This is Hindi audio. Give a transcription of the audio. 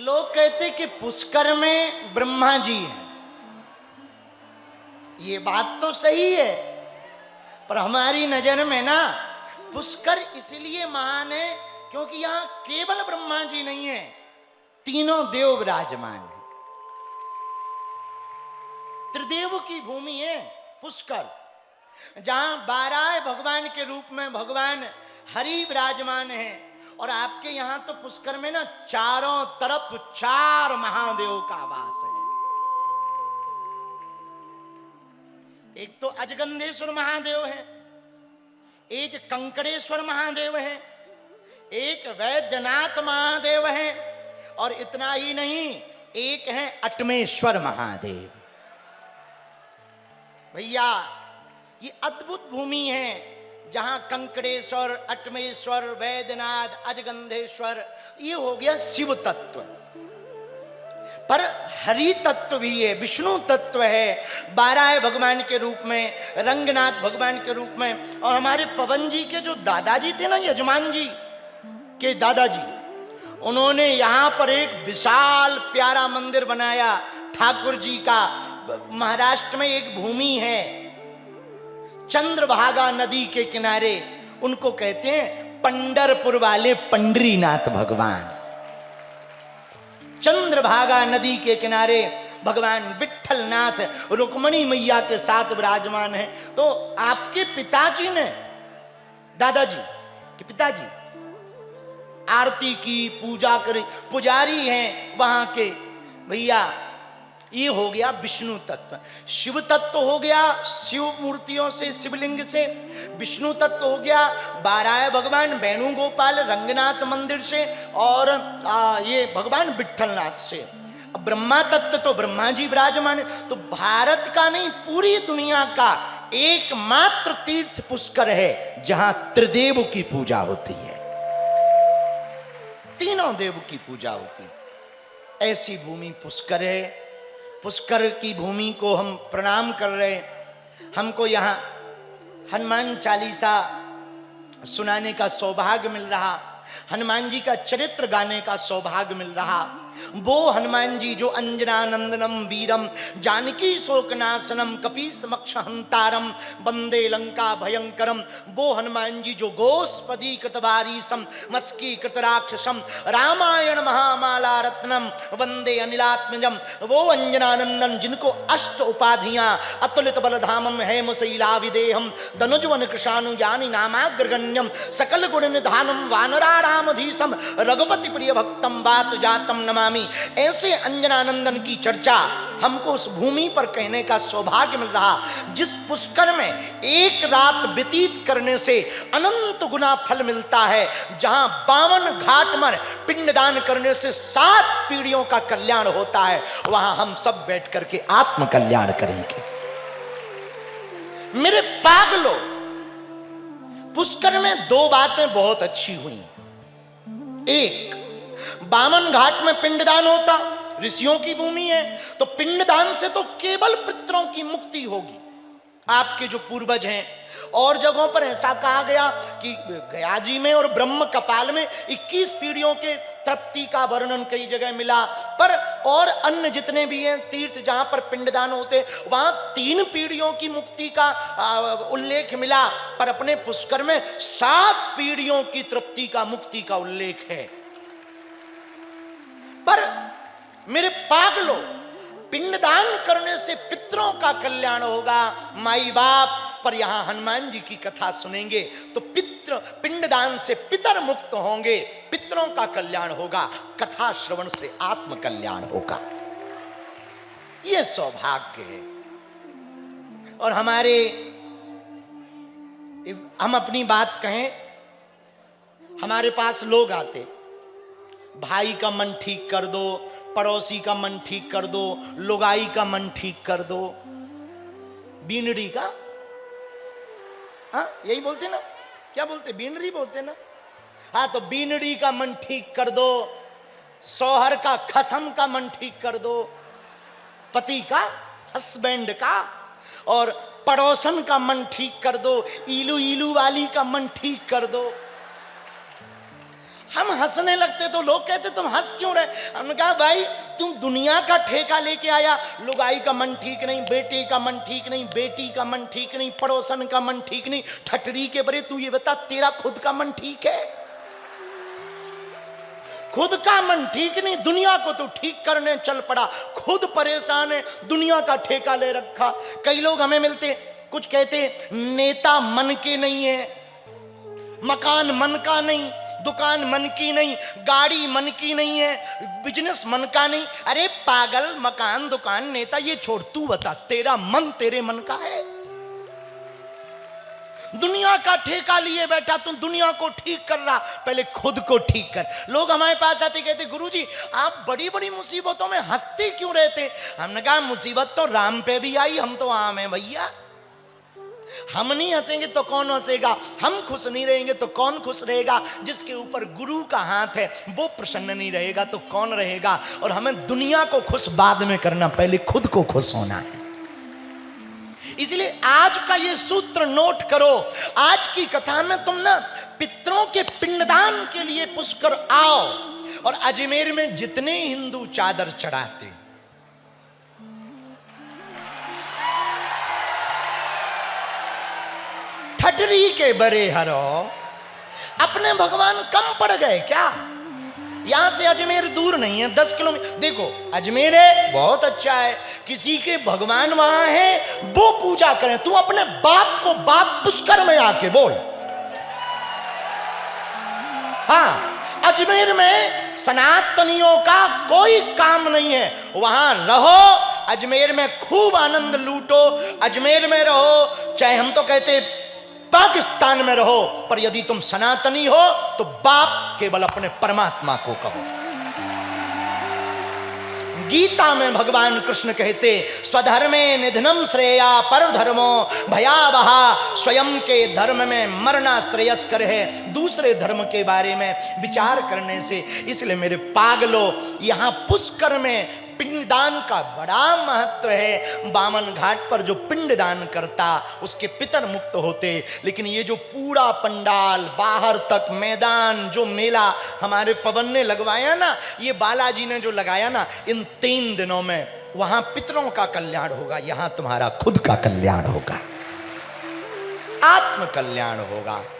लोग कहते कि पुष्कर में ब्रह्मा जी हैं। ये बात तो सही है, पर हमारी नजर में ना पुष्कर इसलिए महान है क्योंकि यहां केवल ब्रह्मा जी नहीं है, तीनों देव विराजमान है। त्रिदेव की भूमि है पुष्कर, जहां 12 भगवान के रूप में भगवान हरि विराजमान है। और आपके यहां तो पुष्कर में ना चारों तरफ 4 महादेव का वास है। एक तो अजगंधेश्वर महादेव है, एक कंकड़ेश्वर महादेव है, एक वैद्यनाथ महादेव है, और इतना ही नहीं, एक है अटमेश्वर महादेव। भैया ये अद्भुत भूमि है जहां कंकड़ेश्वर, अटमेश्वर, वैद्यनाथ, अजगंधेश्वर, ये हो गया शिव तत्व। पर हरि तत्व भी है, विष्णु तत्व है, 12 भगवान के रूप में, रंगनाथ भगवान के रूप में। और हमारे पवन जी के जो दादाजी थे ना, यजमान जी के दादाजी, उन्होंने यहां पर एक विशाल प्यारा मंदिर बनाया ठाकुर जी का। महाराष्ट्र में एक भूमि है चंद्रभागा नदी के किनारे, उनको कहते हैं पंढरपुर वाले पंडरीनाथ भगवान। चंद्रभागा नदी के किनारे भगवान विठलनाथ रुक्मणी मैया के साथ विराजमान है। तो आपके पिताजी ने, दादाजी के पिताजी आरती की, पूजा करी, पुजारी हैं वहां के। भैया ये हो गया विष्णु तत्व। शिव तत्व हो गया शिव मूर्तियों से, शिवलिंग से। विष्णु तत्व हो गया 12 भगवान वेणुगोपाल रंगनाथ मंदिर से, और ये भगवान विठलनाथ से। अब ब्रह्मा तत्व तो ब्रह्मा जी विराजमान है। तो भारत का नहीं, पूरी दुनिया का एकमात्र तीर्थ पुष्कर है जहां त्रिदेव की पूजा होती है, तीनों देव की पूजा होती है। ऐसी भूमि पुष्कर है। पुष्कर की भूमि को हम प्रणाम कर रहे। हमको यहाँ हनुमान चालीसा सुनाने का सौभाग्य मिल रहा, हनुमान जी का चरित्र गाने का सौभाग्य मिल रहा। वो हनुमान जी जो अंजनानंदनम वीरम जानकी शोकनाशनम कपीसमक्ष हंतारम वंदे लंका भयंकरम, वो हनुमान जी जो गोस्पदी कृतवारीसम मस्की कृतराक्षसम रामायण महामाला रत्नम वंदे अनिलात्मजम, वो अंजनानंदन जिनको 8 उपाधियां अतुलित बलधामम है मुसैला विदेहम धनुजवन कृषाणु ज्ञानी नामाग्रगण्यम सकल गुण निधानम वानराणामधीशम रघुपति प्रिय भक्तम बात जातम नमामि। ऐसे अंजनानंदन की चर्चा हमको उस भूमि पर कहने का सौभाग्य मिल रहा, जिस पुष्कर में एक रात व्यतीत करने से अनंत गुना फल मिलता है, जहां 52 घाट पर पिंडदान करने से 7 पीढ़ियों का कल्याण होता है। वहां हम सब बैठ करके आत्म कल्याण करेंगे। मेरे पागलों, पुष्कर में 2 बातें बहुत अच्छी हुई। एक, 52 घाट में पिंडदान होता, ऋषियों की भूमि है, तो पिंडदान से तो केवल पितरों की मुक्ति होगी। आपके जो पूर्वज हैं, और जगहों पर ऐसा कहा गया कि गया जी में और ब्रह्म कपाल में 21 पीढ़ियों के तृप्ति का वर्णन कई जगह मिला। पर और अन्य जितने भी हैं तीर्थ जहां पर पिंडदान होते, वहां 3 पीढ़ियों की मुक्ति का उल्लेख मिला। पर अपने पुष्कर में 7 पीढ़ियों की तृप्ति का, मुक्ति का उल्लेख है। पर मेरे पागलों, पिंडदान करने से पितरों का कल्याण होगा, माई बाप। पर यहां हनुमान जी की कथा सुनेंगे तो पिंडदान से पितर मुक्त होंगे, पितरों का कल्याण होगा, कथा श्रवण से आत्म कल्याण होगा। यह सौभाग्य है। और हम अपनी बात कहें, हमारे पास लोग आते, भाई का मन ठीक कर दो, पड़ोसी का मन ठीक कर दो, लुगाई का मन ठीक कर दो, बीनड़ी का, हाँ यही बोलते ना, क्या बोलते, बीनड़ी बोलते ना। हाँ, तो बीनड़ी का मन ठीक कर दो, शौहर का, खसम का मन ठीक कर दो, पति का, हस्बैंड का, और पड़ोसन का मन ठीक कर दो, ईलू ईलू वाली का मन ठीक कर दो। हम हंसने लगते तो लोग कहते तुम हंस क्यों रहे। हमने कहा भाई तुम दुनिया का ठेका लेके आया, लुगाई का मन ठीक नहीं, बेटे का मन ठीक नहीं, बेटी का मन ठीक नहीं, पड़ोसन का मन ठीक नहीं, ठटरी के बरे तू ये बता तेरा खुद का मन ठीक है? खुद का मन ठीक नहीं, दुनिया को तो ठीक करने चल पड़ा, खुद परेशान है, दुनिया का ठेका ले रखा। कई लोग हमें मिलते कुछ कहते नेता मन के नहीं है, मकान मन का नहीं, दुकान मन की नहीं, गाड़ी मन की नहीं है, बिजनेस मन का नहीं। अरे पागल, मकान दुकान नेता ये छोड़, तू बता तेरा मन तेरे मन का है? दुनिया का ठेका लिए बैठा, तू दुनिया को ठीक कर रहा, पहले खुद को ठीक कर। लोग हमारे पास आते कहते गुरुजी आप बड़ी बड़ी मुसीबतों में हंसते क्यों रहते? हमने कहा मुसीबत तो राम पे भी आई, हम तो आम है भैया। हम नहीं हंसेंगे तो कौन हंसेगा, हम खुश नहीं रहेंगे तो कौन खुश रहेगा? जिसके ऊपर गुरु का हाथ है वो प्रसन्न नहीं रहेगा तो कौन रहेगा? और हमें दुनिया को खुश बाद में करना, पहले खुद को खुश होना है। इसलिए आज का ये सूत्र नोट करो। आज की कथा में तुम ना पितरों के पिंडदान के लिए पुष्कर आओ, और अजमेर में जितने हिंदू चादर चढ़ाते, ठटरी के बरे हरो, अपने भगवान कम पड़ गए क्या? यहां से अजमेर दूर नहीं है, 10 किलोमीटर। देखो अजमेर है बहुत अच्छा है, किसी के भगवान वहां है वो पूजा करें। तू अपने बाप को बाप पुष्कर में आके बोल। हाँ, अजमेर में सनातनियों का कोई काम नहीं है, वहां रहो, अजमेर में खूब आनंद लूटो, अजमेर में रहो, चाहे हम तो कहते पाकिस्तान में रहो, पर यदि तुम सनातनी हो तो बाप केवल अपने परमात्मा को कहो। गीता में भगवान कृष्ण कहते स्वधर्मे निधनम श्रेया पर धर्मो भयावहा, स्वयं के धर्म में मरना श्रेयस्कर है दूसरे धर्म के बारे में विचार करने से। इसलिए मेरे पागलों, यहां पुष्कर में पिंडदान का बड़ा महत्व है। बामन घाट पर जो पिंडदान करता उसके पितर मुक्त होते। लेकिन ये जो पूरा पंडाल, बाहर तक मैदान, जो मेला हमारे पवन ने लगवाया ना, ये बालाजी ने जो लगाया ना, इन 3 दिनों में वहां पितरों का कल्याण होगा, यहां तुम्हारा खुद का कल्याण होगा, आत्म कल्याण होगा।